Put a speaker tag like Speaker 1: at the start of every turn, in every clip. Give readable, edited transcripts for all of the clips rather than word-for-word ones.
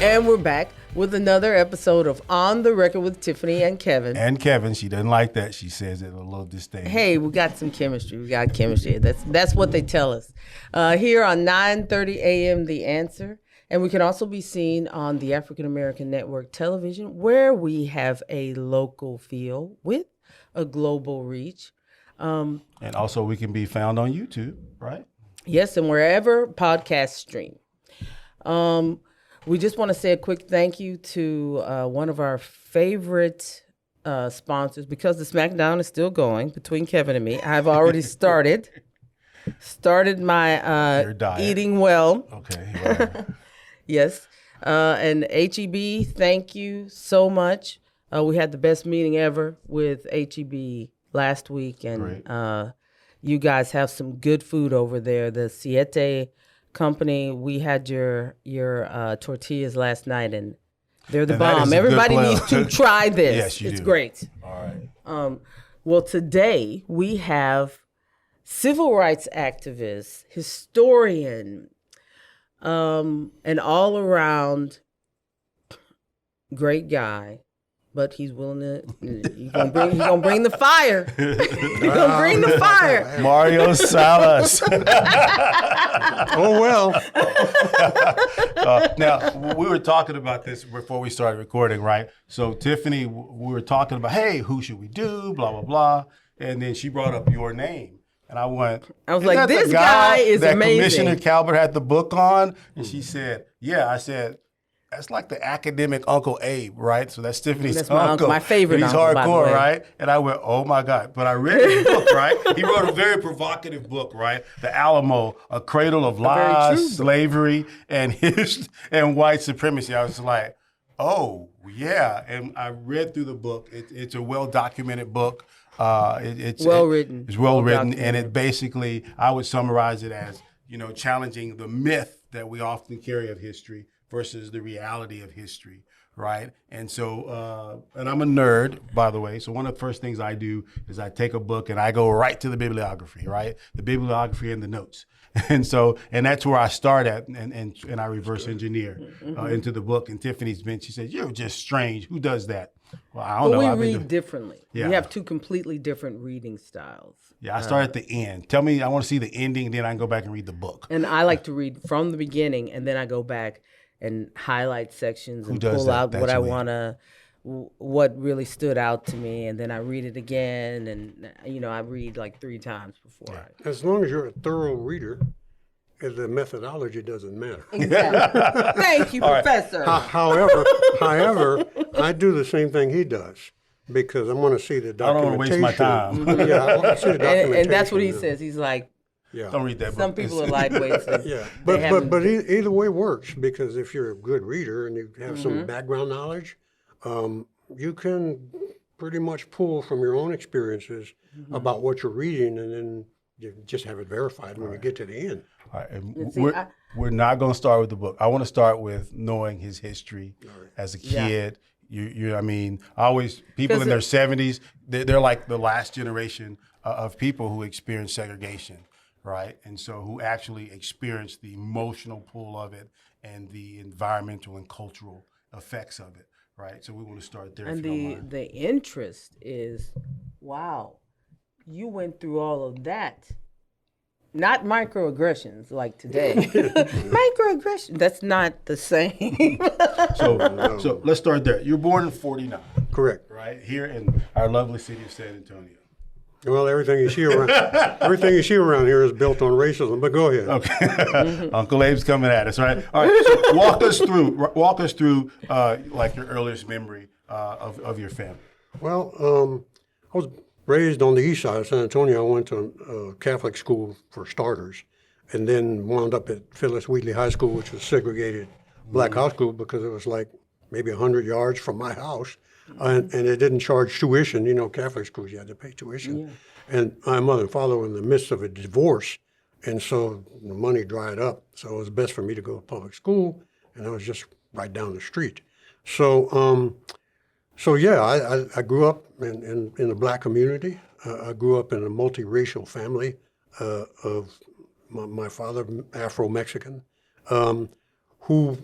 Speaker 1: And we're back with another episode of On the Record with Tiffany and Kevin.
Speaker 2: And Kevin, she doesn't like that. She says it a little disdain.
Speaker 1: Hey, we got some chemistry. We got chemistry. That's what they tell us. Here on 9:30 a.m. The Answer. And we can also be seen on the African American Network Television, where we have a local feel with a global reach.
Speaker 2: And also we can be found on YouTube, right?
Speaker 1: Yes, and wherever podcasts stream. We just want to say a quick thank you to one of our favorite sponsors, because the SmackDown is still going between Kevin and me. I've already started my eating well.
Speaker 2: Okay. Right.
Speaker 1: Yes. And HEB, thank you so much. We had the best meeting ever with HEB last week, and you guys have some good food over there. The Ciite company, we had your tortillas last night, and they're the bomb. Everybody needs to try this.
Speaker 2: Yes, you
Speaker 1: it's
Speaker 2: do.
Speaker 1: Great.
Speaker 2: All right.
Speaker 1: Well, today we have civil rights activist, historian, an all-around great guy. But he's willing to. He's gonna bring the fire. He's gonna bring the fire.
Speaker 2: Mario Salas.
Speaker 3: Oh well.
Speaker 2: Now we were talking about this before we started recording, right? So Tiffany, we were talking about, hey, who should we do? Blah blah blah, and then she brought up your name, and I was
Speaker 1: like, this guy is
Speaker 2: that
Speaker 1: amazing.
Speaker 2: Commissioner Calvert had the book on, and she said, yeah. I said, that's like the academic Uncle Abe, right? So that's Tiffany's uncle.
Speaker 1: My favorite
Speaker 2: He's
Speaker 1: uncle, by the
Speaker 2: hardcore,
Speaker 1: way.
Speaker 2: right? And I went, oh my God. But I read his book, right? He wrote a very provocative book, right? The Alamo, A Cradle of Lies, Slavery, and white supremacy. I was like, oh, yeah. And I read through the book. It's a well-documented book. It's
Speaker 1: well-written.
Speaker 2: It's well-written, and it basically, I would summarize it as, challenging the myth that we often carry of history versus the reality of history, right? And so, and I'm a nerd, by the way, so one of the first things I do is I take a book and I go right to the bibliography, right? The bibliography and the notes. And that's where I start at, and I reverse engineer into the book. And Tiffany's been, she said, you're just strange. Who does that? Well, I don't know.
Speaker 1: We read differently. Yeah. We have two completely different reading styles.
Speaker 2: Yeah, I start at the end. Tell me, I want to see the ending, then I can go back and read the book.
Speaker 1: And I like to read from the beginning, and then I go back and highlight sections and pull out what I want to, what really stood out to me, and then I read it again, and I read like 3 times before.
Speaker 2: Right.
Speaker 3: As long as you're a thorough reader, the methodology doesn't matter.
Speaker 1: Exactly. Thank you, Professor.
Speaker 3: However, I do the same thing he does, because I want to see the documentation.
Speaker 2: I don't want to waste my time.
Speaker 3: Yeah, I want to see the documentation.
Speaker 1: And that's what he says. He's like,
Speaker 3: yeah.
Speaker 2: Don't read that book.
Speaker 1: Some people are lightweights.
Speaker 3: Yeah, but either way works, because if you're a good reader and you have some background knowledge, you can pretty much pull from your own experiences about what you're reading, and then you just have it verified when you get to the end.
Speaker 2: All right, and we're not going to start with the book. I want to start with knowing his history as a kid. Yeah. People in their 70s, they're like the last generation of people who experienced segregation. Right, and so who actually experienced the emotional pull of it and the environmental and cultural effects of it, right? So we want to start there.
Speaker 1: And the interest is, wow, you went through all of that. Not microaggressions like today. Microaggressions, that's not the same.
Speaker 2: So let's start there. You were born in 49.
Speaker 3: Correct.
Speaker 2: Right, here in our lovely city of San Antonio.
Speaker 3: Well, everything you see around here is built on racism. But go ahead.
Speaker 2: Okay, Uncle Abe's coming at us, right? All right. So walk us through, like your earliest memory of your family.
Speaker 3: Well, I was raised on the east side of San Antonio. I went to Catholic school for starters, and then wound up at Phyllis Wheatley High School, which was segregated black high school, because it was like maybe 100 yards from my house. And it didn't charge tuition. Catholic schools, you had to pay tuition. Yeah. And my mother and father were in the midst of a divorce, and so the money dried up. So it was best for me to go to public school, and I was just right down the street. So, I grew up in the black community. I grew up in a multiracial family of my father, Afro-Mexican, who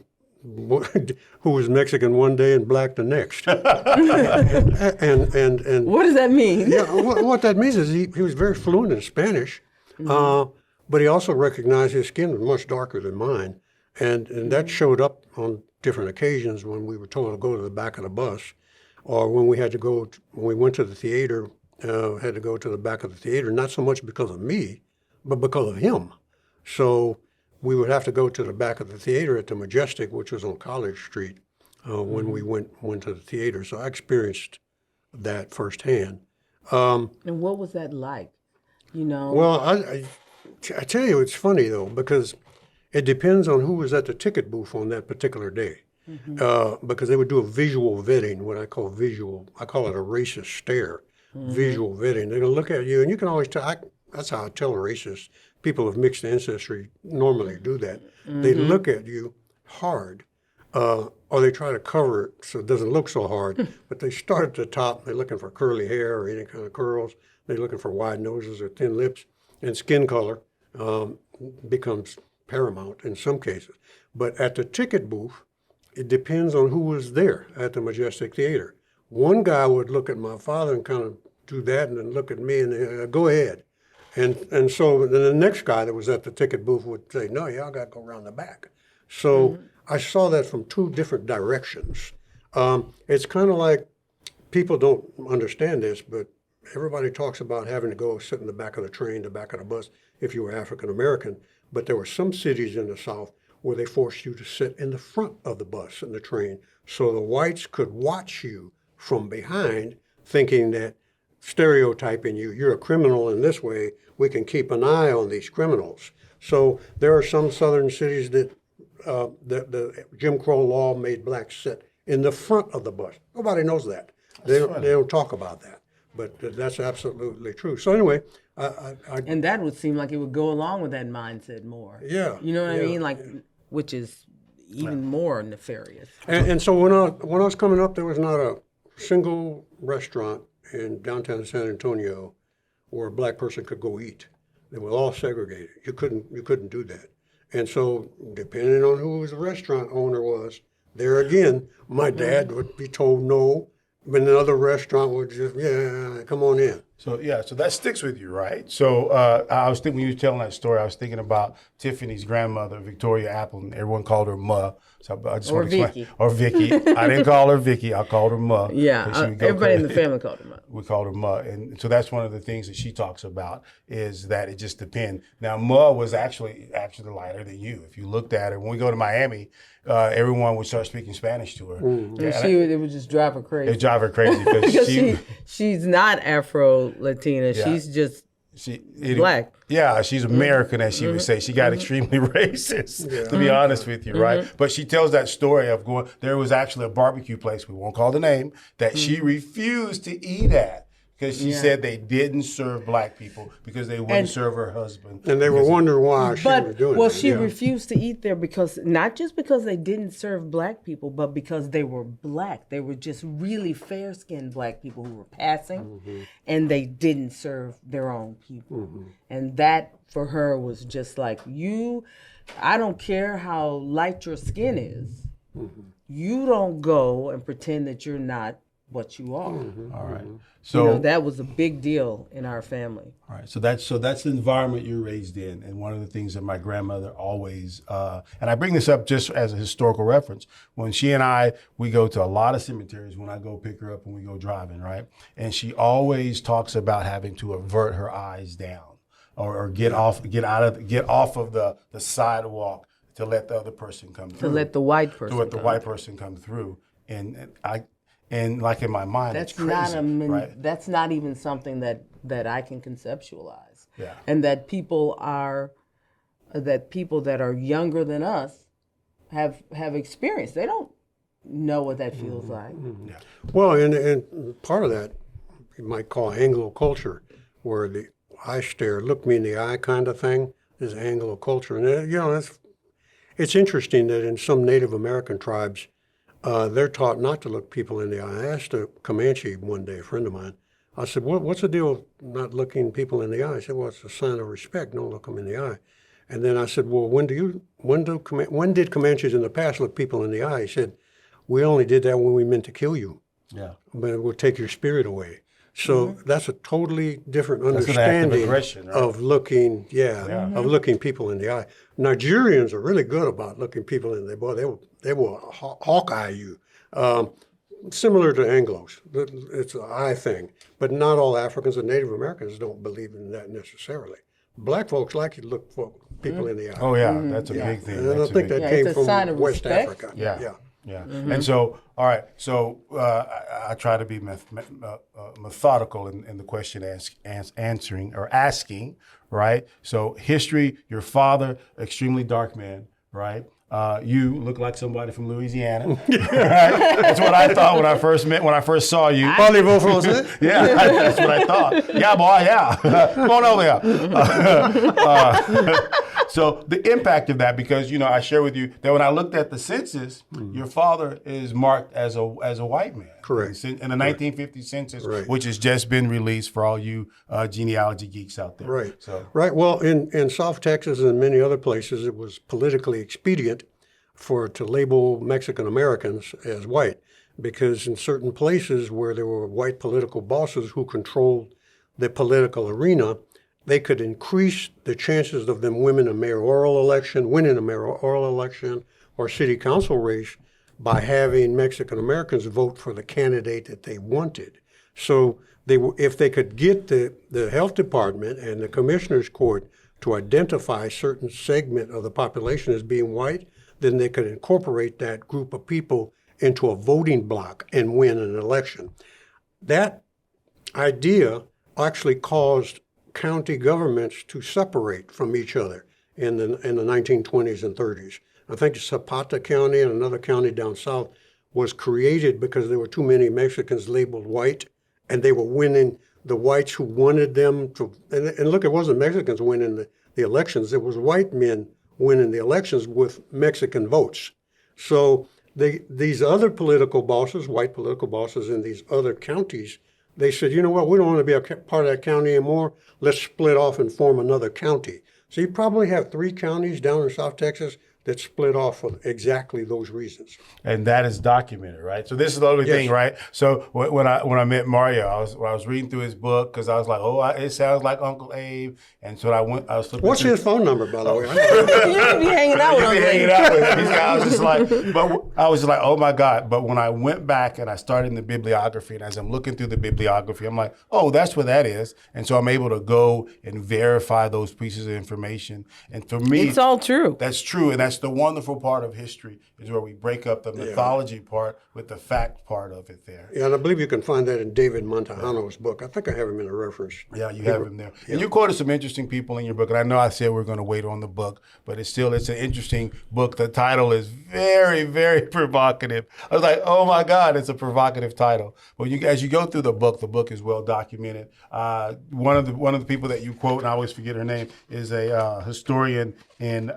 Speaker 3: who was Mexican one day and black the next. and
Speaker 1: What does that mean?
Speaker 3: yeah, what that means is he was very fluent in Spanish, but he also recognized his skin was much darker than mine, and that showed up on different occasions when we were told to go to the back of the bus, or when we had to go when we went to the theater, had to go to the back of the theater, not so much because of me, but because of him. So we would have to go to the back of the theater at the Majestic, which was on College Street, when we went to the theater. So I experienced that firsthand.
Speaker 1: And what was that like? You know?
Speaker 3: Well, I tell you, it's funny, though, because it depends on who was at the ticket booth on that particular day. Because they would do a visual vetting, what I call visual. I call it a racist stare, visual vetting. They're going to look at you, and you can always tell. That's how I tell a racist. People of mixed ancestry normally do that. They look at you hard, or they try to cover it so it doesn't look so hard, but they start at the top. They're looking for curly hair or any kind of curls. They're looking for wide noses or thin lips, and skin color becomes paramount in some cases. But at the ticket booth, it depends on who was there at the Majestic Theater. One guy would look at my father and kind of do that, and then look at me and go ahead. And so then the next guy that was at the ticket booth would say, no, y'all got to go around the back. So I saw that from two different directions. It's kind of like, people don't understand this, but everybody talks about having to go sit in the back of the train, the back of the bus, if you were African American. But there were some cities in the South where they forced you to sit in the front of the bus and the train so the whites could watch you from behind, thinking that, stereotyping you, you're a criminal in this way, we can keep an eye on these criminals. So there are some southern cities that the Jim Crow law made blacks sit in the front of the bus. Nobody knows that. They don't talk about that, but that's absolutely true. So anyway,
Speaker 1: and that would seem like it would go along with that mindset more.
Speaker 3: Yeah.
Speaker 1: You know what I mean? Like, which is even more nefarious.
Speaker 3: And so when I was coming up, there was not a single restaurant in downtown San Antonio where a black person could go eat. They were all segregated. You couldn't do that. And so depending on who the restaurant owner was, there again, my dad would be told no, but another restaurant would just, yeah, come on in.
Speaker 2: So that sticks with you, right? So I was thinking, when you were telling that story, I was thinking about Tiffany's grandmother, Victoria Appleton. Everyone called her Ma. So I just want to explain. Or Vicky. I didn't call her Vicky. I called her Ma.
Speaker 1: Yeah, everybody in the family called her Ma.
Speaker 2: We called her Ma. And so that's one of the things that she talks about, is that it just depends. Now, Ma was actually lighter than you. If you looked at her, when we go to Miami, everyone would start speaking Spanish to her.
Speaker 1: And it would just drive her crazy.
Speaker 2: It would drive her crazy because she's
Speaker 1: not Afro-Latina. Yeah. She's just black.
Speaker 2: Yeah, she's American, as she would say. She got extremely racist, to be honest with you, right? But she tells that story of there was actually a barbecue place, we won't call the name, that she refused to eat at because she said they didn't serve black people because they wouldn't serve her husband.
Speaker 3: And they were wondering why she was doing that.
Speaker 1: Well, she refused to eat there because, not just because they didn't serve black people, but because they were black. They were just really fair-skinned black people who were passing, and they didn't serve their own people. And that, for her, was just like, I don't care how light your skin is. You don't go and pretend that you're not what you are.
Speaker 2: All right. So
Speaker 1: that was a big deal in our family.
Speaker 2: All right. So that's the environment you're raised in, and one of the things that my grandmother always and I bring this up just as a historical reference. When she and we go to a lot of cemeteries when I go pick her up and we go driving, right? And she always talks about having to avert her eyes down or get off of the sidewalk to let the other person come through.
Speaker 1: To let the white person
Speaker 2: To let the white person come through. And like in my mind,
Speaker 1: that's
Speaker 2: it's crazy, right?
Speaker 1: That's not even something that I can conceptualize.
Speaker 2: Yeah.
Speaker 1: And that people that are younger than us have experienced. They don't know what that feels like.
Speaker 2: Yeah.
Speaker 3: Well, and part of that you might call Anglo culture, where the eye stare, look me in the eye kind of thing, is Anglo culture. And it's interesting that in some Native American tribes, they're taught not to look people in the eye. I asked a Comanche one day, a friend of mine, I said, what's the deal with not looking people in the eye? He said, well, it's a sign of respect. Don't look them in the eye. And then I said, well, when did Comanches in the past look people in the eye? He said, we only did that when we meant to kill you.
Speaker 2: Yeah.
Speaker 3: But it will take your spirit away. So that's a totally different
Speaker 2: That's
Speaker 3: understanding
Speaker 2: an act of aggression, right?
Speaker 3: of looking, of looking people in the eye. Nigerians are really good about looking people in the eye. Boy, they will hawk-eye you. Similar to Anglos, it's an eye thing. But not all Africans and Native Americans don't believe in that necessarily. Black folks like to look for people in the eye.
Speaker 2: Oh yeah, that's a big thing.
Speaker 3: And I think that came from West Africa.
Speaker 2: Yeah. And so, all right. So I try to be methodical in the question answering or asking, right? So history, your father, extremely dark man, right? You look like somebody from Louisiana. Right? That's what I thought when I first saw you.
Speaker 3: Yeah,
Speaker 2: that's what I thought. Yeah, boy, yeah. Come on over here. So the impact of that, because I share with you that when I looked at the census, your father is marked as a white man.
Speaker 3: Correct.
Speaker 2: In the 1950 census,
Speaker 3: right.
Speaker 2: which has just been released for all you genealogy geeks out there.
Speaker 3: Right.
Speaker 2: So.
Speaker 3: Right. Well, in South Texas and many other places, it was politically expedient to label Mexican Americans as white, because in certain places where there were white political bosses who controlled the political arena, they could increase the chances of them winning a mayoral election or city council race by having Mexican Americans vote for the candidate that they wanted. So if they could get the health department and the commissioner's court to identify a certain segment of the population as being white, then they could incorporate that group of people into a voting block and win an election. That idea actually caused county governments to separate from each other in the 1920s and 30s. I think Zapata County and another county down south was created because there were too many Mexicans labeled white, and they were winning the whites who wanted them to. And look, it wasn't Mexicans winning the elections; it was white men winning the elections with Mexican votes. So these other political bosses, white political bosses in these other counties, they said, you know what, we don't want to be a part of that county anymore. Let's split off and form another county. So you probably have 3 counties down in South Texas that split off for exactly those reasons.
Speaker 2: And that is documented, right? So this is the other thing, right? So when I met Mario, I was reading through his book because I was like, it sounds like Uncle Abe. And so I was flipping.
Speaker 3: What's his phone number, by the way?
Speaker 1: You be hanging out with Uncle Abe.
Speaker 2: I was just like, oh my God. But when I went back and I started in the bibliography, and as I'm looking through the bibliography, I'm like, oh, that's where that is. And so I'm able to go and verify those pieces of information. And for me,
Speaker 1: it's all true.
Speaker 2: That's true. And that's the wonderful part of history, is where we break up the mythology part with the fact part of it there.
Speaker 3: Yeah, and I believe you can find that in David Montejano's book. I think I have him in a reference.
Speaker 2: Yeah, you have him there. Yeah. And you quoted some interesting people in your book, and I know I said we're going to wait on the book, but it's an interesting book. The title is very, very provocative. I was like, oh my God, it's a provocative title. Well, as you go through the book is well documented. One of the people that you quote, and I always forget her name, is a historian in.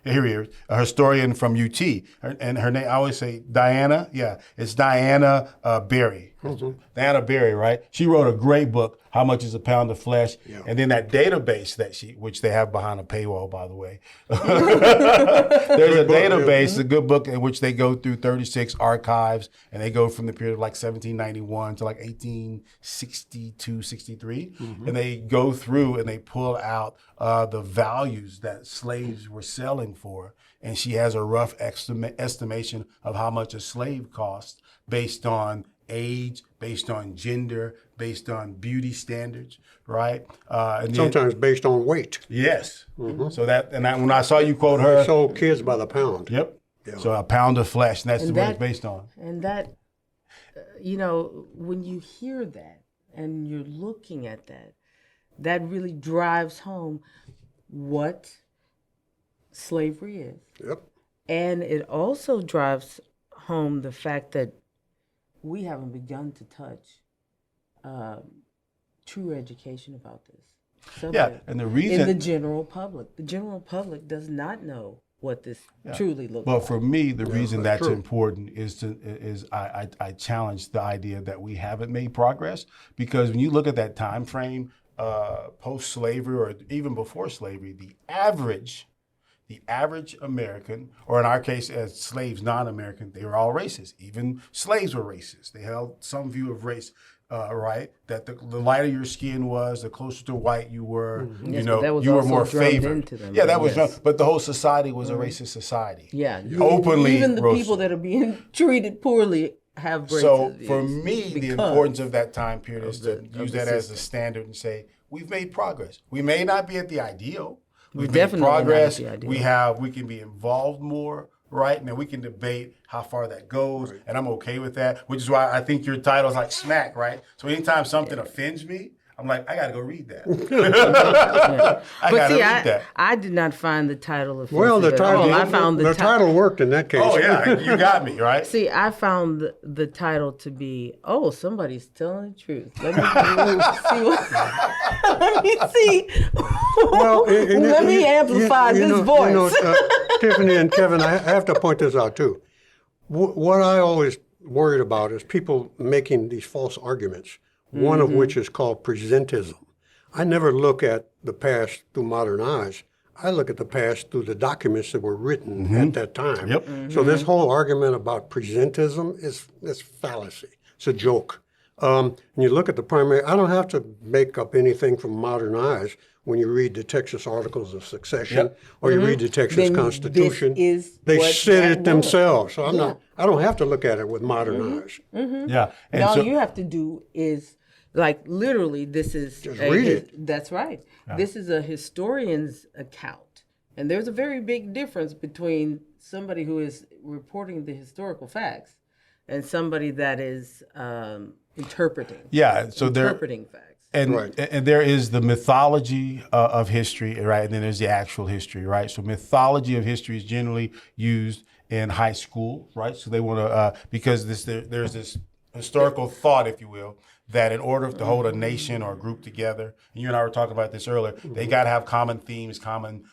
Speaker 2: Here he is, a historian from UT. And her name, I always say Diana. Yeah, it's Diana Berry. Mm-hmm. Diana Berry, right? She wrote a great book, How Much is a Pound of Flesh? Yeah. And then that database which they have behind a paywall, by the way. There's a database, a good book in which they go through 36 archives, and they go from the period of like 1791 to like 1862, 63. Mm-hmm. And they go through and they pull out the values that slaves were selling for. And she has a rough estimation of how much a slave cost based on age, based on gender, based on beauty standards, right? And
Speaker 3: sometimes based on weight.
Speaker 2: Yes. Mm-hmm. So when I saw you quote her,
Speaker 3: they sold kids by the pound.
Speaker 2: Yep. Yeah. So a pound of flesh, and that's what it's based on.
Speaker 1: And that, when you hear that and you're looking at that, that really drives home what slavery is.
Speaker 3: Yep. And
Speaker 1: it also drives home the fact that we haven't begun to touch true education about this subject.
Speaker 2: And the reason
Speaker 1: in the general public does not know what this truly looks like.
Speaker 2: But for me, the reason that's important is I challenge the idea that we haven't made progress, because when you look at that time frame, post-slavery or even before slavery, the average American, or in our case, as slaves, non-American, they were all racist. Even slaves were racist. They held some view of race, right? That the lighter your skin was, the closer to white you were,
Speaker 1: Yes, but that was
Speaker 2: you were
Speaker 1: also
Speaker 2: more
Speaker 1: drummed
Speaker 2: favored.
Speaker 1: into them.
Speaker 2: Yeah, that was
Speaker 1: Yes.
Speaker 2: but the whole society was a racist society.
Speaker 1: Yeah,
Speaker 2: Openly
Speaker 1: even the
Speaker 2: roasted.
Speaker 1: people that are being treated poorly have racist
Speaker 2: So
Speaker 1: views
Speaker 2: for me, the
Speaker 1: because
Speaker 2: importance of that time period is to
Speaker 1: of
Speaker 2: use
Speaker 1: the
Speaker 2: that as the
Speaker 1: system.
Speaker 2: standard and say, we've made progress. We may not be at the ideal. We've made
Speaker 1: definitely not at
Speaker 2: progress.
Speaker 1: the ideal.
Speaker 2: We can be involved more, right? Now we can debate how far that goes, and I'm okay with that, which is why I think your title is like smack, right? So anytime something offends me, I'm like, I got to go read that. I got to read that.
Speaker 1: I did not find the title offensive
Speaker 3: Well, the
Speaker 1: at
Speaker 3: title,
Speaker 1: all. I found
Speaker 3: the title worked in that case.
Speaker 2: Oh, yeah, you got me, right?
Speaker 1: See, I found the title to be, oh, somebody's telling the truth. Let me let me see.
Speaker 3: Well,
Speaker 1: Let me amplify this voice.
Speaker 3: Tiffany and Kevin, I have to point this out too. What I always worried about is people making these false arguments, one of which is called presentism. I never look at the past through modern eyes. I look at the past through the documents that were written at that time.
Speaker 2: Yep.
Speaker 3: So this whole argument about presentism is fallacy. It's a joke. And you look at the primary, I don't have to make up anything from modern eyes when you read the Texas Articles of Succession or you read the Texas
Speaker 1: Then
Speaker 3: Constitution.
Speaker 1: this is
Speaker 3: They
Speaker 1: what
Speaker 3: said
Speaker 1: that
Speaker 3: it
Speaker 1: was.
Speaker 3: themselves. So I don't have to look at it with modern eyes.
Speaker 2: Yeah. And
Speaker 1: All
Speaker 2: so,
Speaker 1: you have to do is, like, literally, this is
Speaker 3: Just read it.
Speaker 1: That's right. This is a historian's account, and there's a very big difference between somebody who is reporting the historical facts and somebody that is interpreting.
Speaker 2: yeah, so
Speaker 1: interpreting facts.
Speaker 2: And,
Speaker 3: Right.
Speaker 2: and there is the mythology of history, right? And then there's the actual history, right? So mythology of history is generally used in high school, right? So they want to, because there's this historical thought, if you will, that in order to hold a nation or a group together, and you and I were talking about this earlier, they got to have common themes, common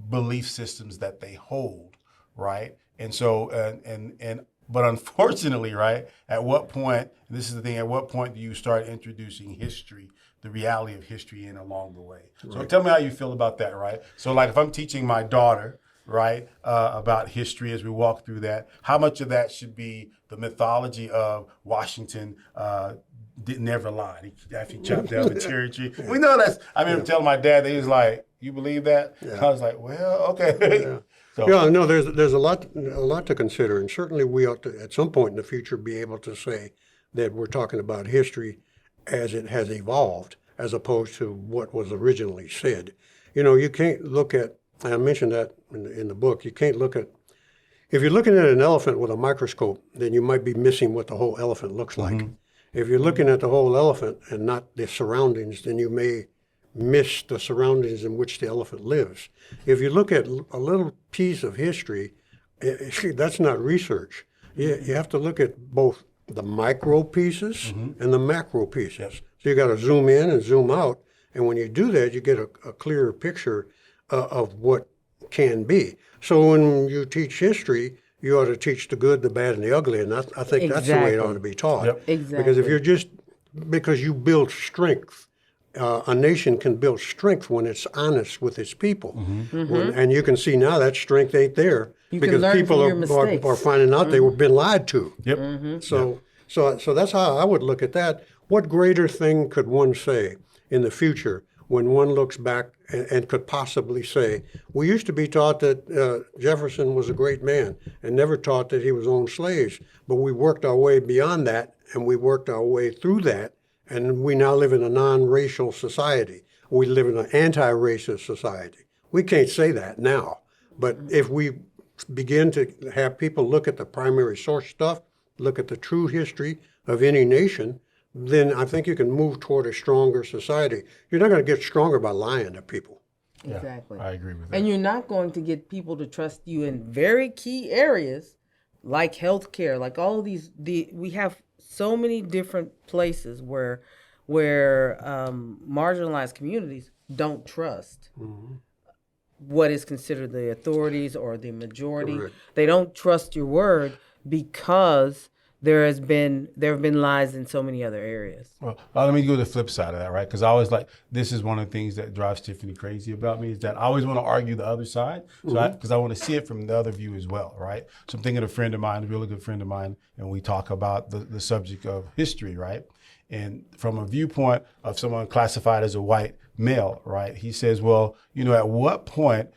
Speaker 2: belief systems that they hold, right? And so, but unfortunately, right, at what point, and this is the thing, at what point do you start introducing history, the reality of history in along the way? So tell me how you feel about that, right? So like if I'm teaching my daughter, right, about history as we walk through that, how much of that should be the mythology of Washington never lied. He actually chopped down the cherry tree. We know that's, I remember telling my dad, he was like, you believe that? I was like, well, okay. So,
Speaker 3: Yeah, no, there's a lot to consider, and certainly we ought to, at some point in the future, be able to say that we're talking about history as it has evolved, as opposed to what was originally said. You know, you can't look at, I mentioned that in the book, you can't look at, if you're looking at an elephant with a microscope, then you might be missing what the whole elephant looks like. If you're looking at the whole elephant and not the surroundings, then you may miss the surroundings in which the elephant lives. If you look at a little piece of history, that's not research. You have to look at both the micro pieces and the macro pieces. So you got to zoom in and zoom out, and when you do that, you get a clearer picture of what can be. So when you teach history, you ought to teach the good, the bad, and the ugly, and I think that's the way it ought to be taught.
Speaker 2: Yep.
Speaker 1: Exactly.
Speaker 3: Because if you're because you build strength, a nation can build strength when it's honest with its people. And you can see now that strength ain't there
Speaker 1: You can
Speaker 3: because
Speaker 1: learn
Speaker 3: people
Speaker 1: from your mistakes.
Speaker 3: are finding out they were been lied to.
Speaker 2: Yep.
Speaker 3: So that's how I would look at that. What greater thing could one say in the future when one looks back and could possibly say, we used to be taught that Jefferson was a great man and never taught that he was owned slaves, but we worked our way beyond that and we worked our way through that, and we now live in a non-racial society. We live in an anti-racist society. We can't say that now, but if we begin to have people look at the primary source stuff, look at the true history of any nation, then I think you can move toward a stronger society. You're not going to get stronger by lying to people.
Speaker 1: Exactly.
Speaker 2: I agree with that.
Speaker 1: And you're not going to get people to trust you in very key areas like healthcare, like all of these. We have so many different places where marginalized communities don't trust what is considered the authorities or the majority.
Speaker 3: Correct.
Speaker 1: They don't trust your word because there have been lies in so many other areas.
Speaker 2: Well, let me go to the flip side of that, right? Because I always this is one of the things that drives Tiffany crazy about me, is that I always want to argue the other side, because I want to see it from the other view as well, right? So I'm thinking of a friend of mine, a really good friend of mine, and we talk about the subject of history, right? And from a viewpoint of someone classified as a white male, right? He says, well, at what point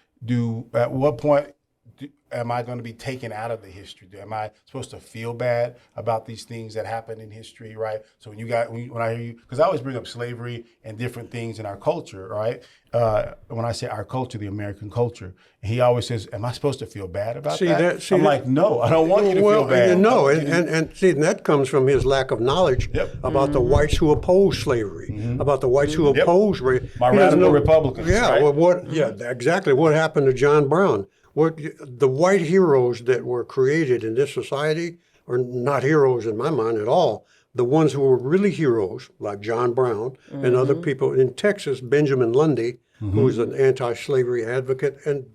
Speaker 2: am I going to be taken out of the history? Am I supposed to feel bad about these things that happened in history, right? So when I hear you, because I always bring up slavery and different things in our culture, right? When I say our culture, the American culture, and he always says, am I supposed to feel bad about that? I'm like, no, I don't want you to feel bad.
Speaker 3: No, and that comes from his lack of knowledge about the whites who oppose slavery, about the whites who oppose race.
Speaker 2: My radical Republicans.
Speaker 3: Yeah,
Speaker 2: right?
Speaker 3: well, exactly. What happened to John Brown? The white heroes that were created in this society are not heroes in my mind at all. The ones who were really heroes, like John Brown and other people in Texas, Benjamin Lundy, who was an anti-slavery advocate, and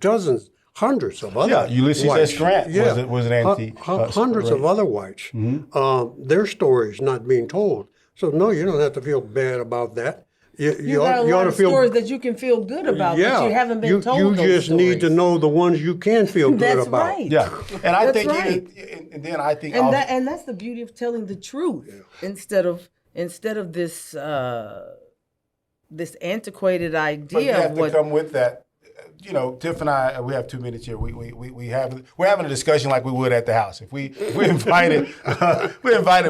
Speaker 3: hundreds of other
Speaker 2: Ulysses
Speaker 3: whites.
Speaker 2: S. Grant was an anti.
Speaker 3: Hundreds of other whites. Their stories not being told. So no, you don't have to feel bad about that.
Speaker 1: You got a lot of stories that you can feel good about, but you haven't been told
Speaker 3: you
Speaker 1: those
Speaker 3: just
Speaker 1: stories.
Speaker 3: need to know the ones you can feel good about.
Speaker 1: That's right.
Speaker 2: Yeah, and I think,
Speaker 1: right.
Speaker 2: and then I think,
Speaker 1: and that's the beauty of telling the truth instead of this this antiquated idea.
Speaker 2: But you have
Speaker 1: of what
Speaker 2: to come with that. Tiff and I, we have 2 minutes here. We're having a discussion like we would at the house. If we invited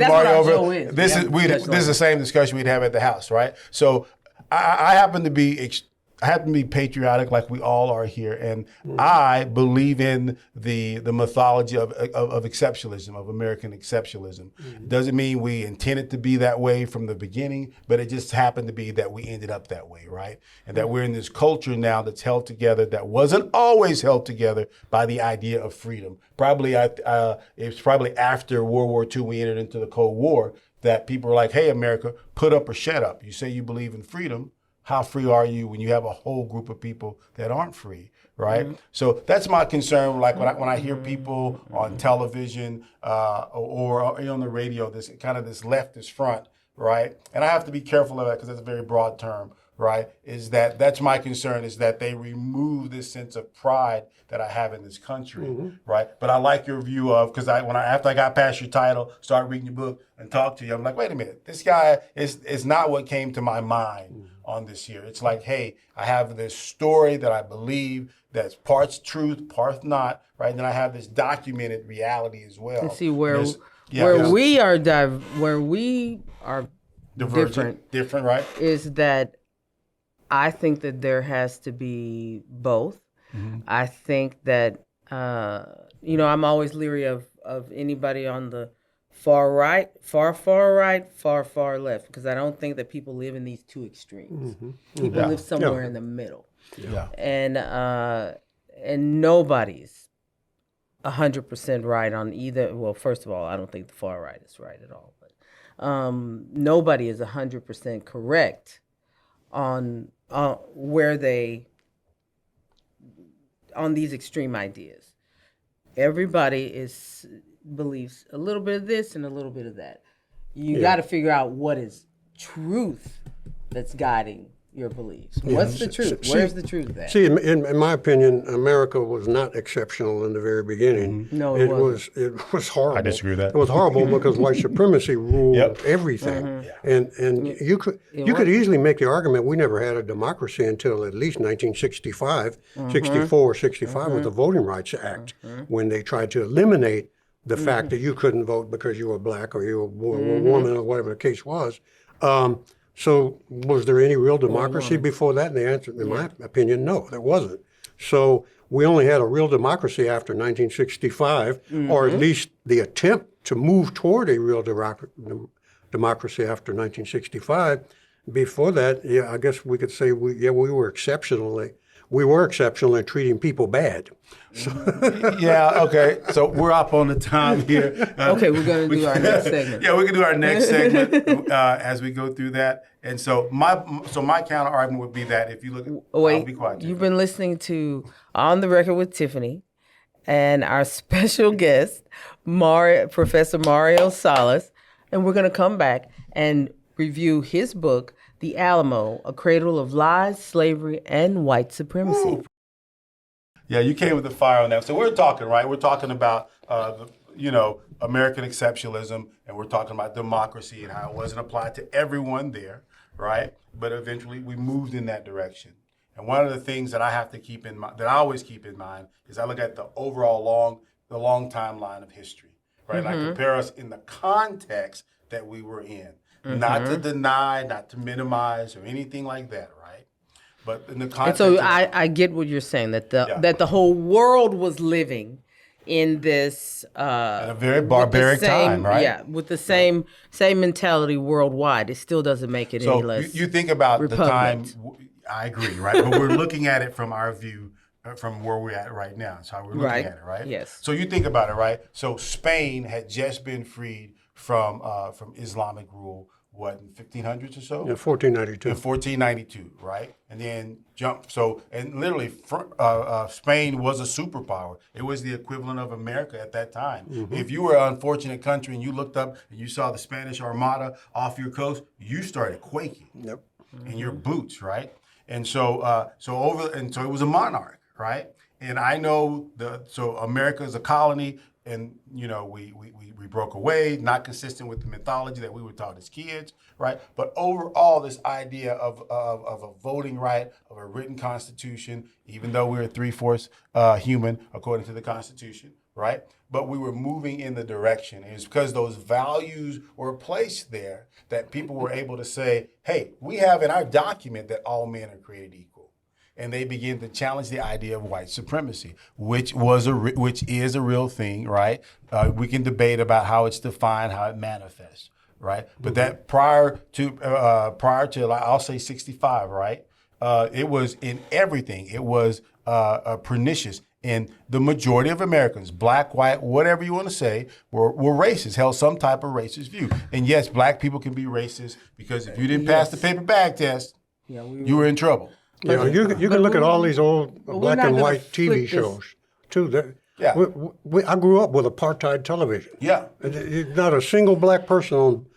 Speaker 2: Mario over, this is the same discussion we'd have at the house, right? So I happen to be patriotic, like we all are here, and I believe in the mythology of exceptionalism, of American exceptionalism. Doesn't mean we intended to be that way from the beginning, but it just happened to be that we ended up that way, right? And that we're in this culture now that's held together, that wasn't always held together by the idea of freedom. It's probably after World War II we entered into the Cold War that people were like, hey, America, put up or shut up. You say you believe in freedom. How free are you when you have a whole group of people that aren't free, right? So that's my concern. Like when I hear people on television or on the radio, this leftist front, right? And I have to be careful of that because that's a very broad term, right? That's my concern, is that they remove this sense of pride that I have in this country, right? But I like your view of, because after I got past your title, started reading your book and talked to you, I'm like, wait a minute, this guy is not what came to my mind on this here. It's like, hey, I have this story that I believe that's parts truth, parts not, right? And then I have this documented reality as well.
Speaker 1: And see where we are
Speaker 2: different, right?
Speaker 1: Is that I think that there has to be both. I think that I'm always leery of anybody on the far right, far left, because I don't think that people live in these two extremes. People live somewhere in the middle. And nobody's 100% right on either. Well, first of all, I don't think the far right is right at all, but nobody is 100% correct on where they on these extreme ideas. Everybody believes a little bit of this and a little bit of that. You got to figure out what is truth that's guiding your beliefs. What's the truth? Where's the truth at?
Speaker 3: See, in my opinion, America was not exceptional in the very beginning.
Speaker 1: No, it wasn't.
Speaker 3: It was horrible.
Speaker 2: I disagree with that.
Speaker 3: It was horrible because white supremacy ruled everything. And you could easily make the argument we never had a democracy until at least 1965, 64, 65 with the Voting Rights Act, when they tried to eliminate the fact that you couldn't vote because you were black or you were a woman or whatever the case was. So was there any real democracy before that? And the answer, in my opinion, no, there wasn't. So we only had a real democracy after 1965, or at least the attempt to move toward a real democracy after 1965. Before that, I guess we could say we were exceptional in treating people bad. So
Speaker 2: okay. So we're up on the time here.
Speaker 1: Okay, we're going to do our next segment.
Speaker 2: Yeah, we can do our next segment as we go through that. And so my counter argument would be that if you look at...
Speaker 1: Wait,
Speaker 2: I'll be quiet.
Speaker 1: You've been listening to On the Record with Tiffany, and our special guest, Professor Mario Salas. And we're going to come back and review his book, The Alamo, A Cradle of Lies, Slavery, and White Supremacy.
Speaker 2: Ooh. Yeah, you came with the fire on that. So we're talking, right? We're talking about, American exceptionalism, and we're talking about democracy and how it wasn't applied to everyone there, right? But eventually we moved in that direction. And one of the things that I have to keep in mind, that I always keep in mind, is I look at the overall long timeline of history, right? And I compare us in the context that we were in. Not to deny, not to minimize or anything like that, right? But in the context.
Speaker 1: And so I get what you're saying, that the whole world was living in this
Speaker 2: at a very barbaric time, right?
Speaker 1: Yeah, with the same mentality worldwide. It still doesn't make it any less.
Speaker 2: So you think about
Speaker 1: repugnant.
Speaker 2: the time. I agree, right? But we're looking at it from our view, from where we're at right now. That's how we're looking at it, right?
Speaker 1: Yes.
Speaker 2: So you think about it, right? So Spain had just been freed from Islamic rule, what, in 1500s or so?
Speaker 3: In 1492.
Speaker 2: In 1492, right? And then literally, Spain was a superpower. It was the equivalent of America at that time. If you were an unfortunate country and you looked up and you saw the Spanish Armada off your coast, you started quaking in your boots, right? And so it was a monarch, right? And I know so America is a colony, and we broke away, not consistent with the mythology that we were taught as kids, right? But overall, this idea of a voting right, of a written constitution, even though we were 3/4 human according to the Constitution, right? But we were moving in the direction. And it's because those values were placed there that people were able to say, hey, we have in our document that all men are created equal. And they begin to challenge the idea of white supremacy, which is a real thing, right? We can debate about how it's defined, how it manifests, right? But that prior to I'll say 65, right? It was in everything. It was pernicious. And the majority of Americans, black, white, whatever you want to say, were racist, held some type of racist view. And yes, black people can be racist because if you didn't pass the paper bag test, you were in trouble.
Speaker 3: Yeah, you can look at all these old black and white TV shows, too. I grew up with apartheid television.
Speaker 2: Yeah.
Speaker 3: Not a single black person on,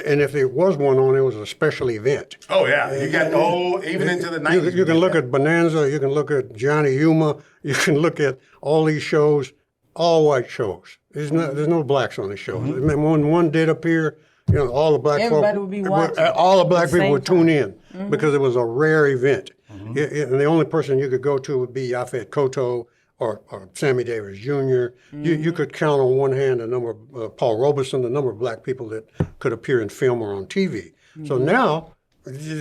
Speaker 3: and if there was one on, it was a special event.
Speaker 2: Oh, yeah. You got the whole, even into the 90s.
Speaker 3: You can look at Bonanza, you can look at Johnny Yuma, you can look at all these shows, all white shows. There's no blacks on the shows. When one did appear, all the black
Speaker 1: everybody would be watching.
Speaker 3: All the black people would tune in because it was a rare event. And the only person you could go to would be Yaphet Kotto or Sammy Davis Jr. You could count on one hand the number of Paul Robeson, the number of black people that could appear in film or on TV. So now,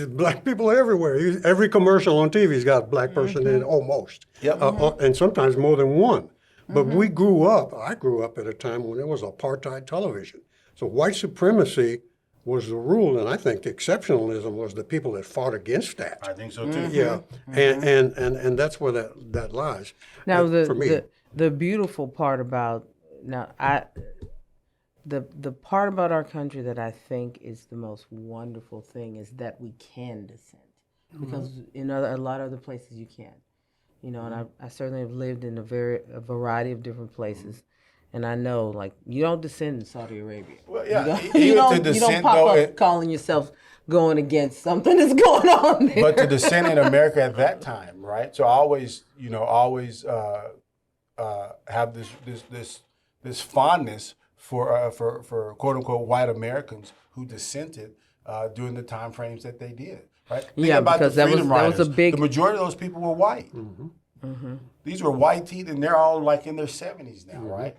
Speaker 3: black people are everywhere. Every commercial on TV's got a black person in it, almost. And sometimes more than one. But I grew up at a time when there was apartheid television. So white supremacy was the rule, and I think the exceptionalism was the people that fought against that.
Speaker 2: I think so too.
Speaker 3: Yeah, and that's where that lies.
Speaker 1: Now
Speaker 3: for me.
Speaker 1: the beautiful part about the part about our country that I think is the most wonderful thing is that we can dissent, because in a lot of other places you can't. And I certainly have lived in a variety of different places. And I know, like, you don't dissent in Saudi Arabia.
Speaker 2: Well, yeah,
Speaker 1: you don't pop up calling yourself going against something that's going on there.
Speaker 2: But to dissent in America at that time, right? So I always have this fondness for quote unquote white Americans who dissented during the time frames that they did, right? Think about
Speaker 1: because
Speaker 2: the Freedom Riders.
Speaker 1: That was a big.
Speaker 2: The majority of those people were white. These were white teeth, and they're all like in their 70s now, right?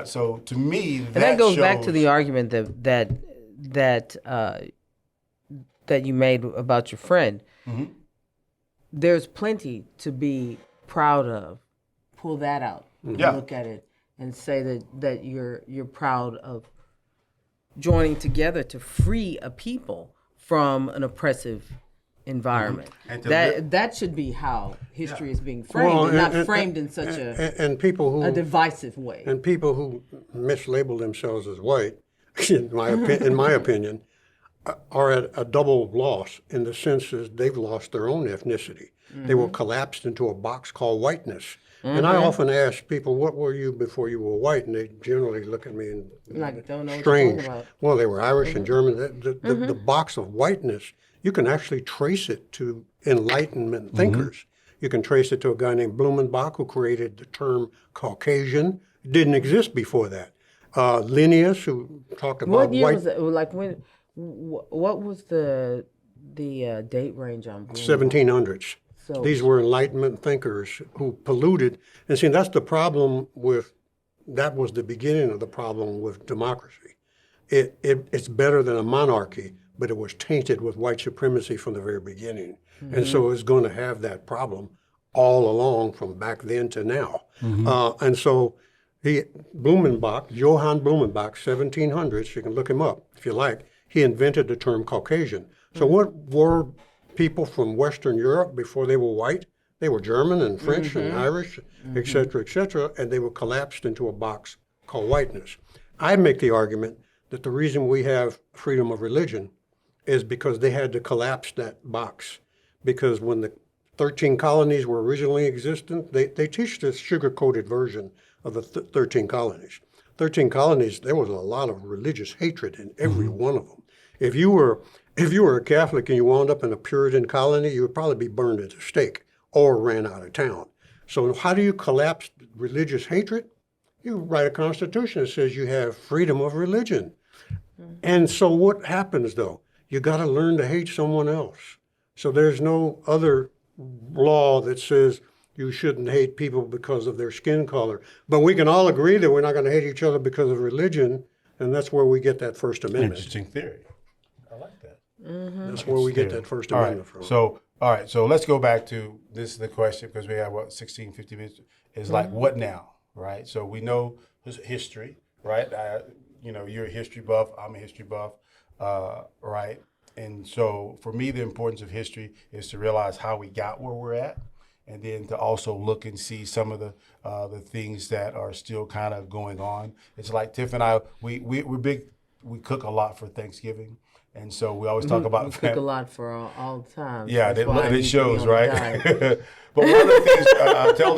Speaker 2: So to me,
Speaker 1: that goes back to the argument that you made about your friend. There's plenty to be proud of. Pull that out. Look at it and say that you're proud of joining together to free a people from an oppressive environment. That should be how history is being framed, not framed in such a divisive way.
Speaker 3: And people who mislabel themselves as white, in my opinion, are at a double loss in the sense that they've lost their own ethnicity. They were collapsed into a box called whiteness. And I often ask people, what were you before you were white? And they generally look at me and
Speaker 1: Like, don't know what you're
Speaker 3: strange.
Speaker 1: talking about.
Speaker 3: Well, they were Irish and German. The box of whiteness, you can actually trace it to Enlightenment thinkers. You can trace it to a guy named Blumenbach, who created the term Caucasian. It didn't exist before that. Linnaeus, who talked about
Speaker 1: What year
Speaker 3: white.
Speaker 1: was it? Like when? What was the date range on Bloom?
Speaker 3: 1700s.
Speaker 1: So-
Speaker 3: These were Enlightenment thinkers who polluted. And see, that's the problem with, that was the beginning of the problem with democracy. It's better than a monarchy, but it was tainted with white supremacy from the very beginning. And so it's going to have that problem all along from back then to now. And so Blumenbach, Johann Blumenbach, 1700s, you can look him up if you like, he invented the term Caucasian. So what were people from Western Europe before they were white? They were German and French and Irish, et cetera, and they were collapsed into a box called whiteness. I make the argument that the reason we have freedom of religion is because they had to collapse that box. Because when the 13 colonies were originally existent, they teach this sugar-coated version of the 13 colonies. 13 colonies, there was a lot of religious hatred in every one of them. If you were a Catholic and you wound up in a Puritan colony, you would probably be burned at the stake or ran out of town. So how do you collapse religious hatred? You write a constitution that says you have freedom of religion. And so what happens though? You got to learn to hate someone else. So there's no other law that says you shouldn't hate people because of their skin color. But we can all agree that we're not going to hate each other because of religion, and that's where we get that First Amendment.
Speaker 2: Interesting theory. I like that.
Speaker 3: That's where we get that First Amendment from.
Speaker 2: So, all right. So let's go back to this is the question because we have 16, 50 minutes. Is like what now, right? So we know history, right? You're a history buff. I'm a history buff, right? And so for me, the importance of history is to realize how we got where we're at, and then to also look and see some of the things that are still kind of going on. It's like Tiff and I, we're big. We cook a lot for Thanksgiving. And so we always talk about
Speaker 1: cook a lot for all the time.
Speaker 2: Yeah,
Speaker 1: That's why I
Speaker 2: it
Speaker 1: need to
Speaker 2: shows,
Speaker 1: be on a
Speaker 2: right?
Speaker 1: diet.
Speaker 2: But one of the things I tell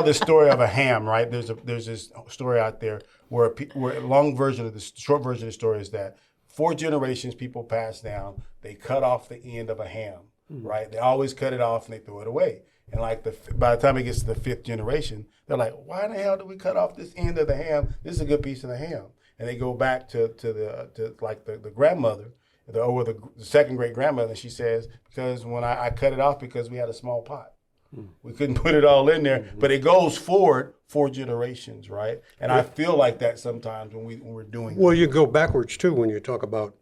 Speaker 2: this story of a ham, right? There's this story out there where the short version of the story is that 4 generations people pass down, they cut off the end of a ham, right? They always cut it off and they throw it away. And by the time it gets to the 5th generation, they're like, why in the hell did we cut off this end of the ham? This is a good piece of the ham. And they go back to the grandmother, or the second great grandmother, and she says, because when I cut it off because we had a small pot. We couldn't put it all in there, but it goes forward 4 generations, right? And I feel like that sometimes when we're doing
Speaker 3: Well, you go backwards too when you talk about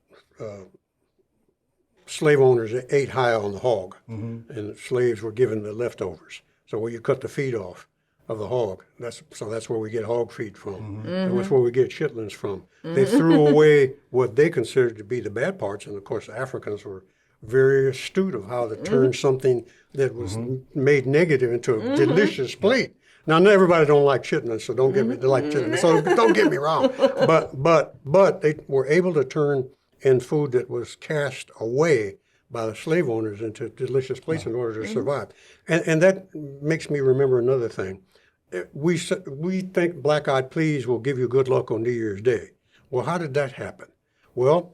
Speaker 3: slave owners that ate high on the hog, and slaves were given the leftovers. So when you cut the feet off of the hog, that's where we get hog feet from. And that's where we get chitlins from. They threw away what they considered to be the bad parts, and of course Africans were very astute of how to turn something that was made negative into a delicious plate. Now, not everybody don't like chitlins, so don't get me. They like chitlins, so don't get me wrong. But they were able to turn in food that was cast away by the slave owners into delicious plates in order to survive. And that makes me remember another thing. We think black-eyed peas will give you good luck on New Year's Day. Well, how did that happen? Well,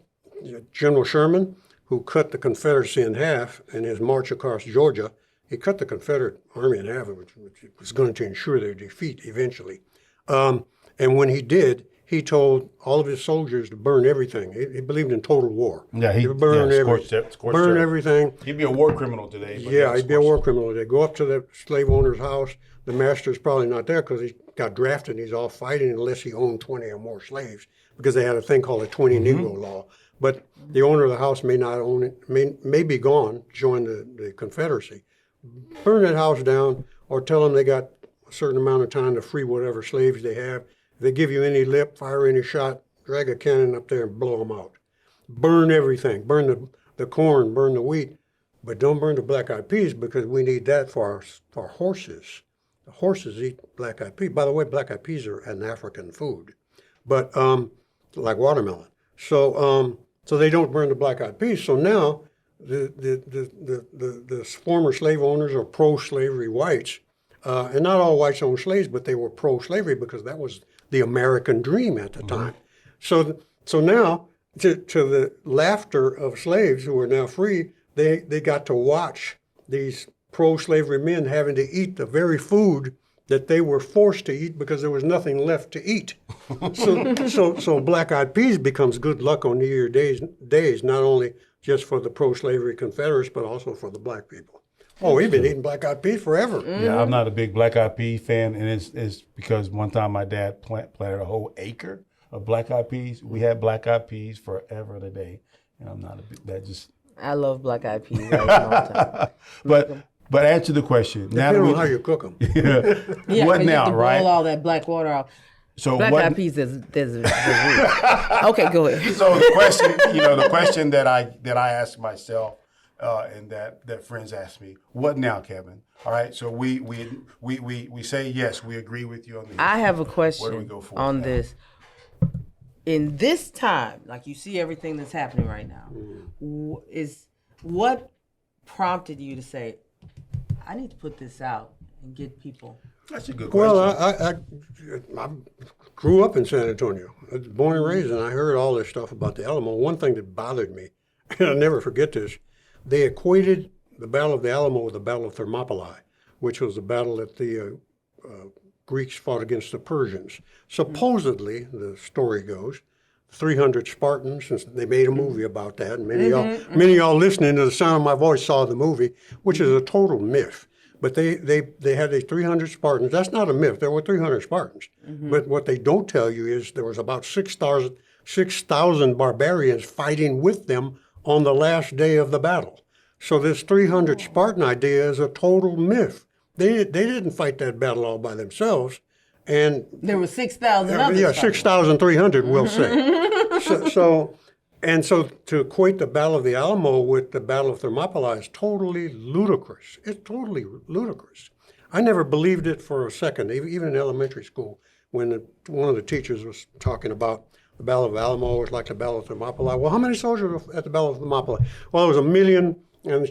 Speaker 3: General Sherman, who cut the Confederacy in half in his march across Georgia, he cut the Confederate army in half, which was going to ensure their defeat eventually. And when he did, he told all of his soldiers to burn everything. He believed in total war.
Speaker 2: Yeah,
Speaker 3: he burn
Speaker 2: burn
Speaker 3: everything.
Speaker 2: He'd be a war criminal today.
Speaker 3: Yeah, he'd be a war criminal today. Go up to the slave owner's house. The master's probably not there because he got drafted and he's all fighting unless he owned 20 or more slaves, because they had a thing called a 20 Negro law. But the owner of the house may not own it, may be gone, join the Confederacy. Burn that house down, or tell them they got a certain amount of time to free whatever slaves they have. If they give you any lip, fire any shot, drag a cannon up there and blow them out. Burn everything. Burn the corn, burn the wheat, but don't burn the black-eyed peas, because we need that for our horses. The horses eat black-eyed peas. By the way, black-eyed peas are an African food, but like watermelon. So they don't burn the black-eyed peas. So now the former slave owners are pro-slavery whites, and not all whites owned slaves, but they were pro-slavery because that was the American dream at the time. So now, to the laughter of slaves who are now free, they got to watch these pro-slavery men having to eat the very food that they were forced to eat because there was nothing left to eat. So black-eyed peas becomes good luck on New Year days, not only just for the pro-slavery Confederates, but also for the black people. Oh, we've been eating black-eyed peas forever.
Speaker 2: Yeah, I'm not a big black-eyed pea fan, and it's because one time my dad planted a whole acre of black-eyed peas. We had black-eyed peas forever and a day, and I'm not a big, that just...
Speaker 1: I love black-eyed peas. Right all the time.
Speaker 2: But answer the question.
Speaker 3: Depending on how you cook them.
Speaker 1: Yeah,
Speaker 2: What
Speaker 1: you
Speaker 2: now,
Speaker 1: have to
Speaker 2: right?
Speaker 1: boil all that black water out.
Speaker 2: So
Speaker 1: Black-eyed peas is okay, go ahead.
Speaker 2: So the question that I ask myself, and that friends ask me, what now, Kevin? All right. So we say yes, we agree with you on this.
Speaker 1: I have a question
Speaker 2: Where do we go for
Speaker 1: on
Speaker 2: now?
Speaker 1: this. In this time, like you see everything that's happening right now, is what prompted you to say, I need to put this out and get people.
Speaker 2: That's a good question.
Speaker 3: Well, I grew up in San Antonio. I was born and raised, and I heard all this stuff about the Alamo. One thing that bothered me, and I'll never forget this, they equated the Battle of the Alamo with the Battle of Thermopylae, which was the battle that the Greeks fought against the Persians. Supposedly, the story goes, 300 Spartans, and they made a movie about that, and many of y'all listening to the sound of my voice saw the movie, which is a total myth. But they had these 300 Spartans. That's not a myth. There were 300 Spartans. But what they don't tell you is there was about 6,000 barbarians fighting with them on the last day of the battle. So this 300 Spartan idea is a total myth. They didn't fight that battle all by themselves. And
Speaker 1: There were 6,000 others.
Speaker 3: yeah, 6,300, we'll say. So to equate the Battle of the Alamo with the Battle of Thermopylae is totally ludicrous. It's totally ludicrous. I never believed it for a second, even in elementary school, when one of the teachers was talking about the Battle of Alamo was like the Battle of Thermopylae. Well, how many soldiers were at the Battle of Thermopylae? Well, it was 1 million, and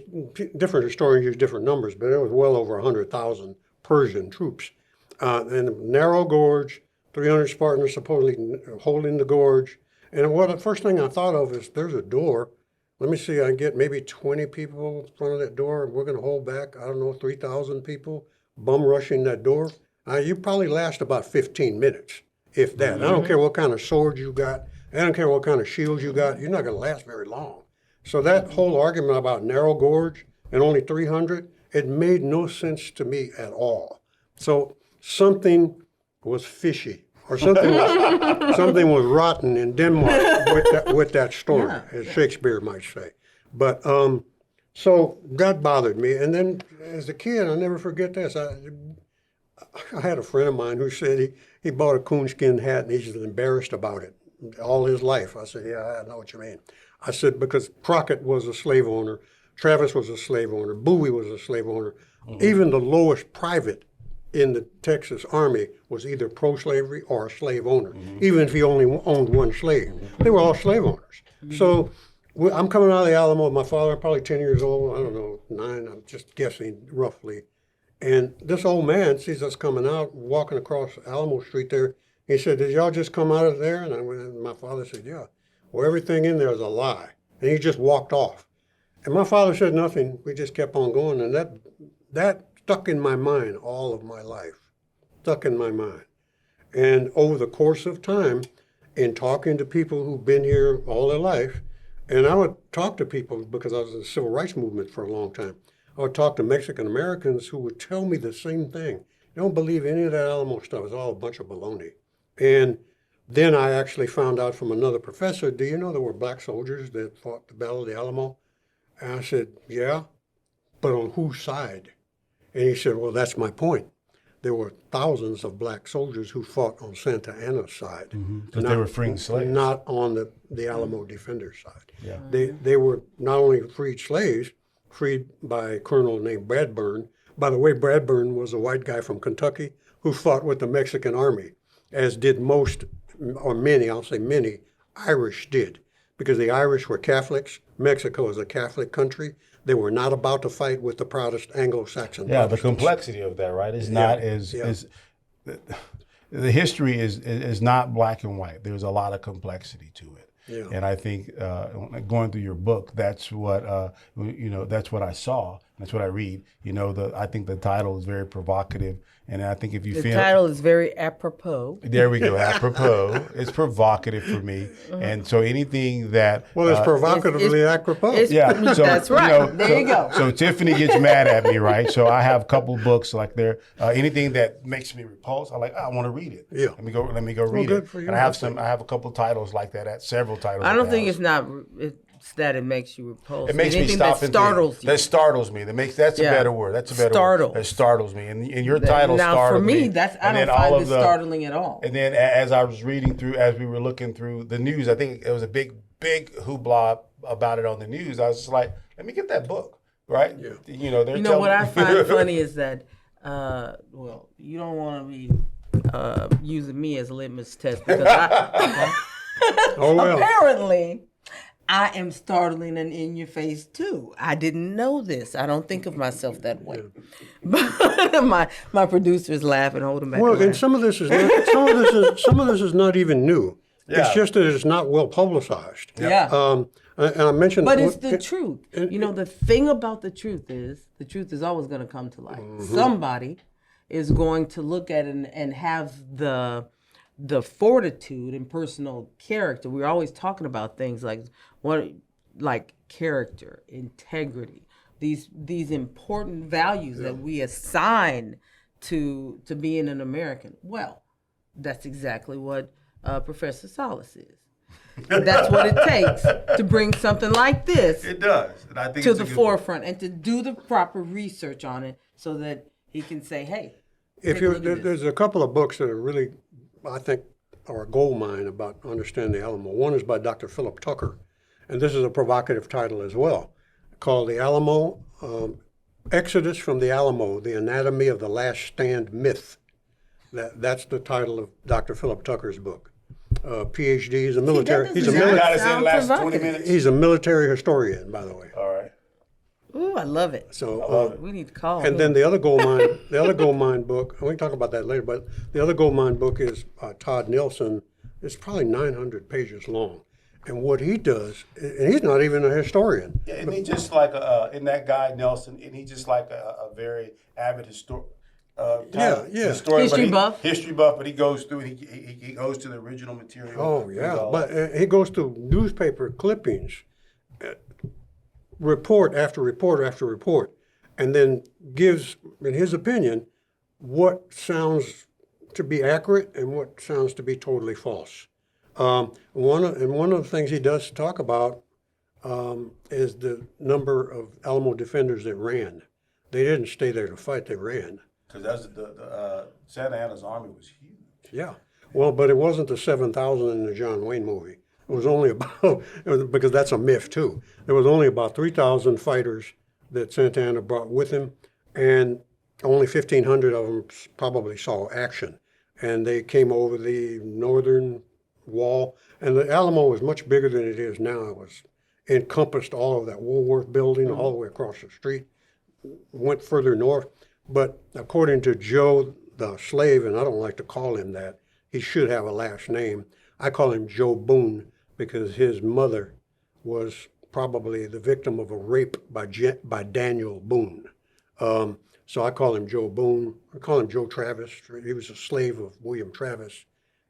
Speaker 3: different historians use different numbers, but it was well over 100,000 Persian troops. And a narrow gorge, 300 Spartans supposedly holding the gorge. And the first thing I thought of is there's a door. Let me see, I can get maybe 20 people in front of that door, and we're going to hold back, 3,000 people bum rushing that door. You probably last about 15 minutes, if that. I don't care what kind of sword you got. I don't care what kind of shields you got. You're not going to last very long. So that whole argument about narrow gorge and only 300, it made no sense to me at all. So something was fishy. Or something was rotten in Denmark with that story, as Shakespeare might say. But so that bothered me. And then as a kid, I'll never forget this. I had a friend of mine who said he bought a coonskin hat and he's just embarrassed about it all his life. I said, yeah, I know what you mean. I said, because Crockett was a slave owner, Travis was a slave owner, Bowie was a slave owner, even the lowest private in the Texas Army was either pro-slavery or a slave owner, even if he only owned one slave. They were all slave owners. So I'm coming out of the Alamo with my father, probably 10 years old, I don't know, 9, I'm just guessing roughly. And this old man sees us coming out, walking across Alamo Street there. He said, did y'all just come out of there? And my father said, yeah. Well, everything in there is a lie. And he just walked off. And my father said nothing. We just kept on going. And that stuck in my mind all of my life, stuck in my mind. And over the course of time, in talking to people who've been here all their life, and I would talk to people because I was in the civil rights movement for a long time. I would talk to Mexican Americans who would tell me the same thing. You don't believe any of that Alamo stuff. It's all a bunch of baloney. And then I actually found out from another professor, do you know there were black soldiers that fought the Battle of the Alamo? And I said, yeah, but on whose side? And he said, well, that's my point. There were thousands of black soldiers who fought on Santa Anna's side.
Speaker 2: Because they were freeing slaves.
Speaker 3: Not on the Alamo defenders' side.
Speaker 2: Yeah.
Speaker 3: They were not only freed slaves, freed by a colonel named Bradburn. By the way, Bradburn was a white guy from Kentucky who fought with the Mexican army, as did most, or many, I'll say many, Irish did. Because the Irish were Catholics, Mexico is a Catholic country. They were not about to fight with the Protestant Anglo-Saxon.
Speaker 2: Yeah, the
Speaker 3: Protestants.
Speaker 2: complexity of that, right? Is not as the history is not black and white. There's a lot of complexity to it.
Speaker 3: Yeah.
Speaker 2: And I think going through your book, that's what that's what I saw. That's what I read. I think the title is very provocative, and I think if you
Speaker 1: The
Speaker 2: feel
Speaker 1: title is very apropos.
Speaker 2: there we go, apropos. It's provocative for me, and so anything that
Speaker 3: It's provocatively apropos.
Speaker 2: yeah, so,
Speaker 1: That's right. There you go.
Speaker 2: So Tiffany gets mad at me, right? So I have a couple books like there. Anything that makes me repulsed, I want to read it.
Speaker 3: Yeah.
Speaker 2: Let me go read
Speaker 3: good
Speaker 2: it.
Speaker 3: for you.
Speaker 2: And I have a couple titles like that. Several titles.
Speaker 1: I don't
Speaker 2: at the
Speaker 1: think
Speaker 2: house.
Speaker 1: it's that it makes you repulsed.
Speaker 2: It makes me
Speaker 1: Anything
Speaker 2: stop
Speaker 1: that
Speaker 2: and
Speaker 1: startles
Speaker 2: think.
Speaker 1: you.
Speaker 2: That startles me. That's a
Speaker 1: Yeah.
Speaker 2: better word. That's a better
Speaker 1: Startles.
Speaker 2: word. That startles me. And your title
Speaker 1: Now,
Speaker 2: startled
Speaker 1: for me,
Speaker 2: me.
Speaker 1: I
Speaker 2: And then
Speaker 1: don't find
Speaker 2: all
Speaker 1: this
Speaker 2: of the-
Speaker 1: startling at all.
Speaker 2: And then as I was reading through, as we were looking through the news, I think it was a big hoopla about it on the news. I was just like, let me get that book, right? Yeah. They're
Speaker 1: What I find funny is that, you don't want to be using me as a litmus test because apparently I am startling and in your face too. I didn't know this. I don't think of myself that way. But my producer is laughing, holding back.
Speaker 3: Well, and some of this is not even new.
Speaker 2: Yeah.
Speaker 3: It's just that it's not well publicized.
Speaker 1: Yeah.
Speaker 3: And I mentioned,
Speaker 1: But it's the truth. The thing about the truth is always going to come to light.
Speaker 3: Mm-hmm.
Speaker 1: Somebody is going to look at it and have the fortitude and personal character. We're always talking about things like character, integrity, these important values that we assign to being an American. Well, that's exactly what Professor Salas is. That's what it takes to bring something like this
Speaker 2: It does. And I think
Speaker 1: to
Speaker 2: it's
Speaker 1: the
Speaker 2: a good
Speaker 1: forefront and to do the proper research on it so that he can say, hey,
Speaker 3: there's a couple of books that are really, I think, are a gold mine about understanding the Alamo. One is by Dr. Phillip Tucker, and this is a provocative title as well, called The Alamo, Exodus from the Alamo, The Anatomy of the Last Stand Myth. That's the title of Dr. Phillip Tucker's book. PhD, he's a military.
Speaker 2: You got us in the last 20 minutes.
Speaker 3: He's a military historian, by the way.
Speaker 2: All right.
Speaker 1: ooh, I love it.
Speaker 3: So
Speaker 1: We need to call
Speaker 3: and
Speaker 1: him.
Speaker 3: then the other gold mine book, and we can talk about that later, but the other gold mine book is Todd Nelson. It's probably 900 pages long. And what he does, and he's not even a historian.
Speaker 2: Yeah, and he just like in that guy Nelson, and he's just like a very avid historian.
Speaker 1: History buff.
Speaker 2: History buff, but he goes through. He goes to the original material.
Speaker 3: Oh yeah, but he goes through newspaper clippings, report after report after report, and then gives, in his opinion, what sounds to be accurate and what sounds to be totally false. One of the things he does talk about is the number of Alamo defenders that ran. They didn't stay there to fight; they ran.
Speaker 2: Because the Santa Anna's army was huge.
Speaker 3: Yeah. Well, but it wasn't the 7,000 in the John Wayne movie. It was only about, because that's a myth too. There was only about 3,000 fighters that Santa Anna brought with him, and only 1,500 of them probably saw action. And they came over the northern wall, and the Alamo was much bigger than it is now. It was encompassed all of that Woolworth building all the way across the street, went further north. But according to Joe, the slave, and I don't like to call him that, he should have a last name. I call him Joe Boone because his mother was probably the victim of a rape by Daniel Boone. So I call him Joe Boone. I call him Joe Travis. He was a slave of William Travis.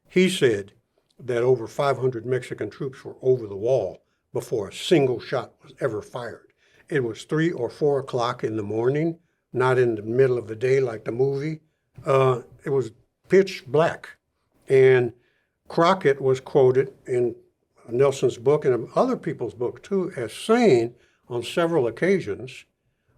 Speaker 3: He said that over 500 Mexican troops were over the wall before a single shot was ever fired. It was 3 or 4 o'clock in the morning, not in the middle of the day like the movie. It was pitch black. And Crockett was quoted in Nelson's book and other people's book too as saying on several occasions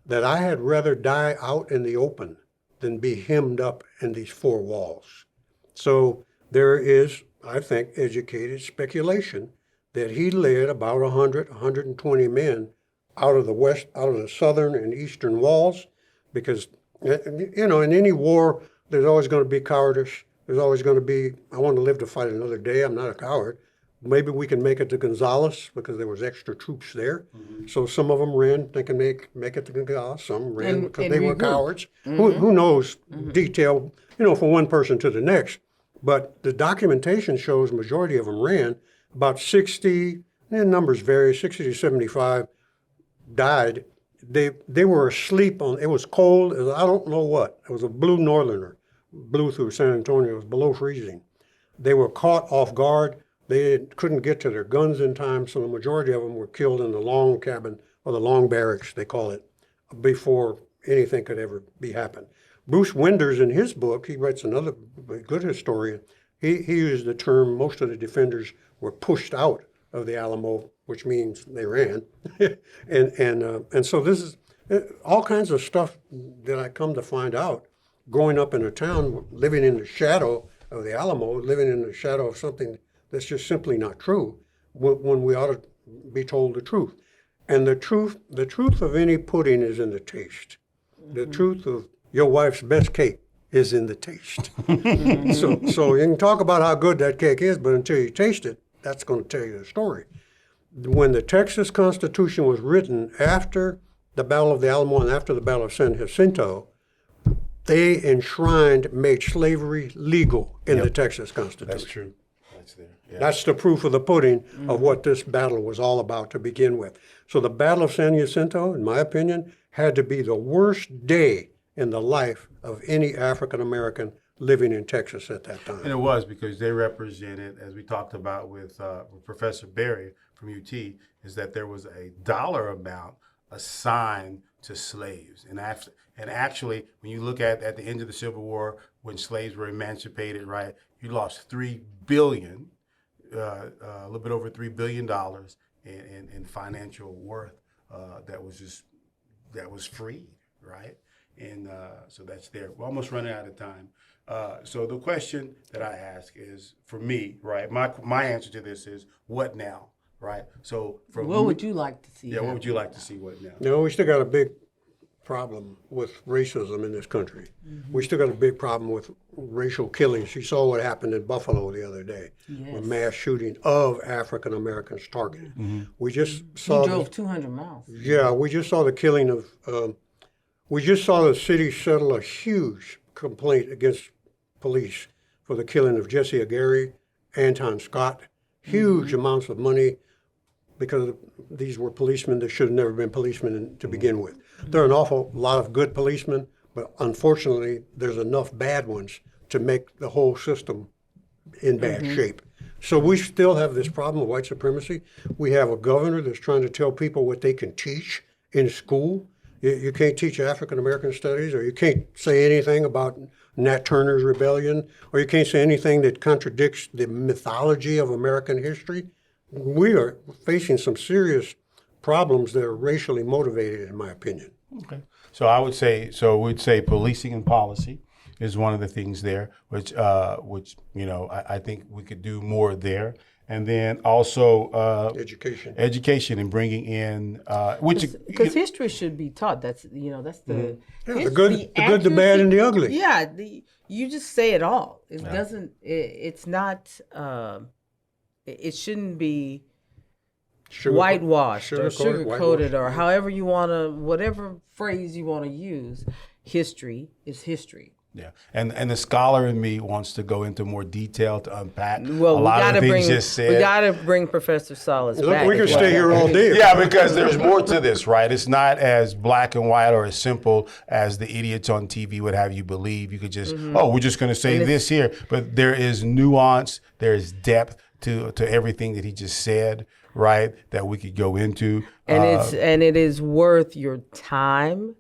Speaker 3: that I had rather die out in the open than be hemmed up in these 4 walls. So there is, I think, educated speculation that he led about 100, 120 men out of the southern and eastern walls, because, in any war, there's always going to be cowardice. There's always going to be, I want to live to fight another day. I'm not a coward. maybe we can make it to Gonzales because there was extra troops there. So some of them ran thinking they could make it to Gonzales. Some ran because they were cowards. Who knows detail, from one person to the next. But the documentation shows majority of them ran. About 60, and numbers vary, 60 to 75 died. They were asleep it was cold, I don't know what. It was a blue northerner, blew through San Antonio, it was below freezing. They were caught off guard. They couldn't get to their guns in time, so the majority of them were killed in the long cabin, or the long barracks, they call it, before anything could ever be happened. Bruce Winders, in his book, he writes another good historian, he used the term most of the defenders were pushed out of the Alamo, which means they ran. and so this is all kinds of stuff that I come to find out growing up in a town, living in the shadow of the Alamo, living in the shadow of something that's just simply not true, when we ought to be told the truth. And the truth of any pudding is in the taste. The truth of your wife's best cake is in the taste. So you can talk about how good that cake is, but until you taste it, that's going to tell you the story. When the Texas Constitution was written after the Battle of the Alamo and after the Battle of San Jacinto, they made slavery legal in the Texas Constitution.
Speaker 2: That's true. That's there. Yeah.
Speaker 3: That's the proof of the pudding of what this battle was all about to begin with. So the Battle of San Jacinto, in my opinion, had to be the worst day in the life of any African American living in Texas at that time.
Speaker 2: And it was because they represented, as we talked about with Professor Berry from UT, is that there was a dollar amount assigned to slaves. And actually, when you look at the end of the Civil War, when slaves were emancipated, right, you lost $3 billion, a little bit over $3 billion in financial worth that was free, right? And so that's there. We're almost running out of time. So the question that I ask is, for me, right, my answer to this is, what now, right? So
Speaker 1: what would you like to see?
Speaker 2: Yeah, what would you like to see? What now?
Speaker 3: No, we still got a big problem with racism in this country. We still got a big problem with racial killings. You saw what happened in Buffalo the other day, with mass shooting of African Americans targeted. We just saw.
Speaker 1: He drove 200 miles.
Speaker 3: Yeah, we just saw the killing of. We just saw the city settle a huge complaint against police for the killing of Jesse Gairy, Anton Scott. Huge amounts of money, because these were policemen that should have never been policemen to begin with. There are an awful lot of good policemen, but unfortunately, there's enough bad ones to make the whole system in bad shape. So we still have this problem of white supremacy. We have a governor that's trying to tell people what they can teach in school. You can't teach African American studies, or you can't say anything about Nat Turner's rebellion, or you can't say anything that contradicts the mythology of American history. We are facing some serious problems that are racially motivated, in my opinion.
Speaker 2: Okay. So we'd say policing and policy is one of the things there, which I think we could do more there. And then also education and bringing in
Speaker 1: because history should be taught. That's the
Speaker 3: the good, the bad, and the ugly.
Speaker 1: Yeah, you just say it all. It doesn't. It's not. It shouldn't be whitewashed or sugar-coated or however you want to, whatever phrase you want to use. History is history.
Speaker 2: Yeah, and the scholar in me wants to go into more detail to unpack a
Speaker 1: lot
Speaker 2: of the things just said.
Speaker 1: We got to bring Professor Salas back.
Speaker 3: We can stay here all day.
Speaker 2: Yeah, because there's more to this, right? It's not as black and white or as simple as the idiots on TV would have you believe. You could just, we're just going to say this here. But there is nuance, there is depth to everything that he just said, right, that we could go into.
Speaker 1: And it is worth your time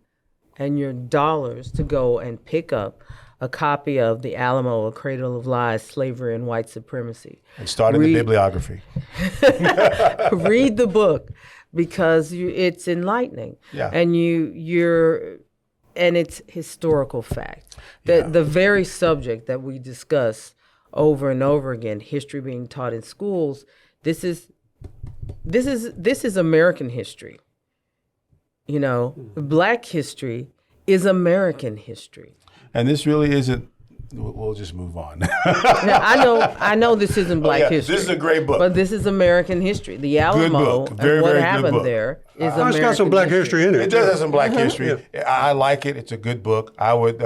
Speaker 1: and your dollars to go and pick up a copy of The Alamo, A Cradle of Lies, Slavery and White Supremacy.
Speaker 2: And start in the bibliography.
Speaker 1: Read the book, because it's enlightening.
Speaker 2: Yeah.
Speaker 1: And and it's historical fact. The very subject that we discuss over and over again, history being taught in schools, this is American history. Black history is American history.
Speaker 2: And this really isn't we'll just move on.
Speaker 1: Now, I know this isn't Black history.
Speaker 2: This is a great book.
Speaker 1: But this is American history. The Alamo
Speaker 2: book. Very,
Speaker 1: and what
Speaker 2: very good
Speaker 1: happened
Speaker 2: book.
Speaker 1: there is
Speaker 3: It's
Speaker 1: American
Speaker 3: got some Black history in it.
Speaker 2: It does have some Black
Speaker 1: Uh-huh.
Speaker 2: history. I like it. It's a good book. I would,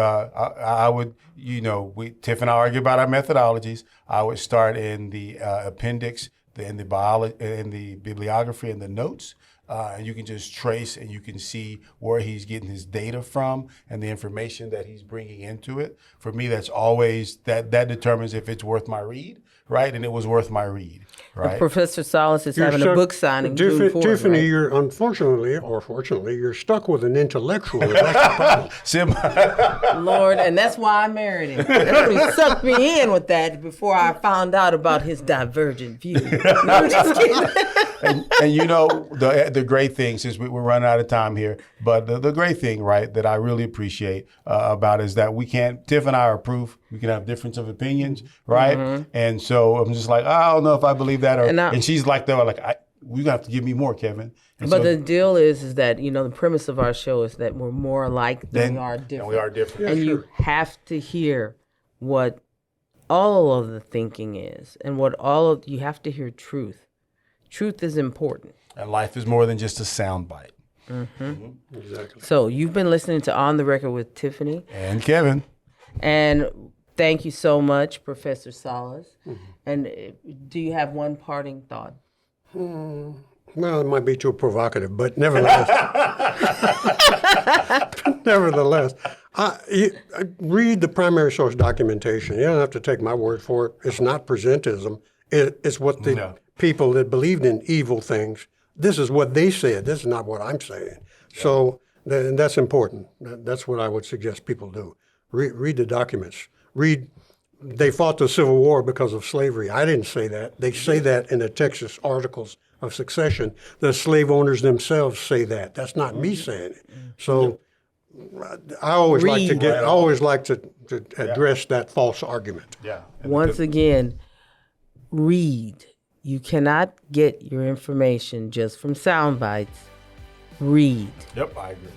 Speaker 2: Tiff and I argue about our methodologies. I would start in the appendix, in the bibliography, and the notes. And you can just trace and you can see where he's getting his data from and the information that he's bringing into it. For me, that's always, that determines if it's worth my read, right? And it was worth my read, right?
Speaker 1: Professor Salas is having a book signing June 4th,
Speaker 3: Tiffany,
Speaker 1: right?
Speaker 3: you're unfortunately or fortunately, you're stuck with an intellectual. And that's the problem.
Speaker 1: Lord, and that's why I married him. That's what he sucked me in with that before I found out about his divergent view. No, I'm just kidding.
Speaker 2: and the great thing, since we're running out of time here, but the great thing, right, that I really appreciate about is that Tiff and I are proof. We can have difference of opinions, right?
Speaker 1: Mm-hmm.
Speaker 2: And so I'm just like, I don't know if I believe that, and she's like, you have to give me more, Kevin. And
Speaker 1: but the deal is that, the premise of our show is that we're more alike than we are different.
Speaker 2: And we are different.
Speaker 1: And you have to hear what all of the thinking is and you have to hear truth. Truth is important.
Speaker 2: And life is more than just a soundbite.
Speaker 3: Exactly.
Speaker 1: So you've been listening to On the Record with Tiffany.
Speaker 2: And Kevin.
Speaker 1: And thank you so much, Professor Salas. And do you have one parting thought?
Speaker 3: Well, it might be too provocative, but nevertheless, I read the primary source documentation. You don't have to take my word for it. It's not presentism. It's what the people that believed in evil things, this is what they said. This is not what I'm saying. So that's important. That's what I would suggest people do. Read the documents. They fought the Civil War because of slavery. I didn't say that. They say that in the Texas Articles of Succession. The slave owners themselves say that. That's not me saying it. So I always like to address that false argument.
Speaker 2: Yeah.
Speaker 1: Once again, read. You cannot get your information just from sound bites. Read.
Speaker 2: Yep, I agree.